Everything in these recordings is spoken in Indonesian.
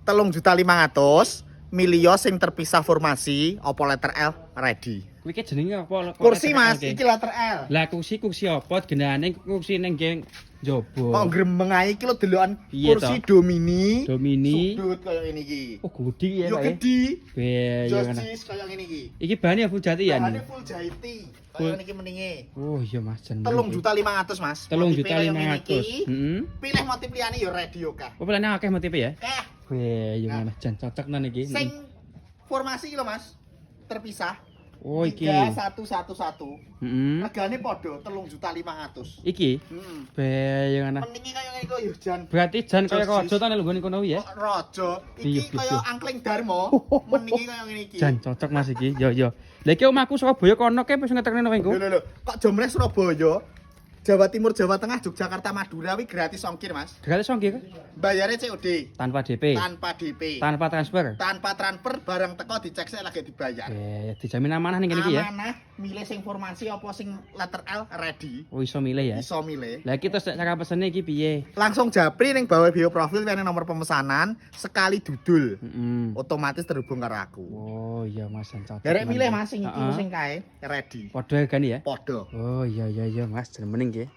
3.500.000 milio sing terpisah formasi apa letter L ready. Kuwi ki jenenge apa? Kursi Mas, iki letter L. Lah kursi apa? Genane kursi ning geng njaba. Kok gremeng ae iki lho delokan Piye kursi to? Domini. Domini. Sudut kaya ngene iki. Oh, gede ya, Yo Pak. gede. Be, ya kan. Josis kaya ngene iki. Iki bahane full jati ya. Bahane full jahiti. Kaya ngene iki mendinge. Oh, iya Mas jeneng. 3.500.000 Mas. 3.500.000. Heeh. Pilih motif liyane yo ready yo kah. Oh, pelane akeh motif ya? Eh, Be, ya kan. Jan cocok nang iki. sing formasi iki lho Mas. Terpisah. Oh, iki. 3111. Heeh. Regane padha 3.500.000. Iki. Heeh. Be, ya kan. Mendinge kaya ngene iki yo Jan. Berarti jan kaya raja ta nek nggone kono ya? Kok raja. Iya, Iki kaya angkling Darmo. Mendinge kaya ngene iki. Jan cocok Mas iki. Yo yo. Lah iki omahku Surabaya kono ke wis ngetekne nang engko. Lho. Kok jomreh Surabaya, Jawa Timur, Jawa Tengah, Yogyakarta, Madura wi gratis ongkir, Mas. Gratis ongkir kan? Bayarnya COD. Tanpa DP. Tanpa DP. Tanpa transfer. Tanpa transfer barang teko dicek sik lagi dibayar. Dijamin amanah ning kene iki ya. Amanah, milih sing formasi apa sing letter L ready. Oh iso milih ya. Iso milih. Lah iki terus cara pesene iki piye? Langsung japri ning bawah bio profil kene nomor pemesanan sekali dudul. Heeh. Otomatis terhubung karo aku. Oh iya Mas cocok. Derek milih Mas sing iki sing kae ready. Padha hargane ya? Padha. Oh iya Mas jeneng mending nggih.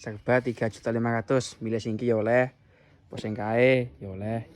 Serba 3.500.000 milih sing iki ya oleh. Apa sing kae ya oleh.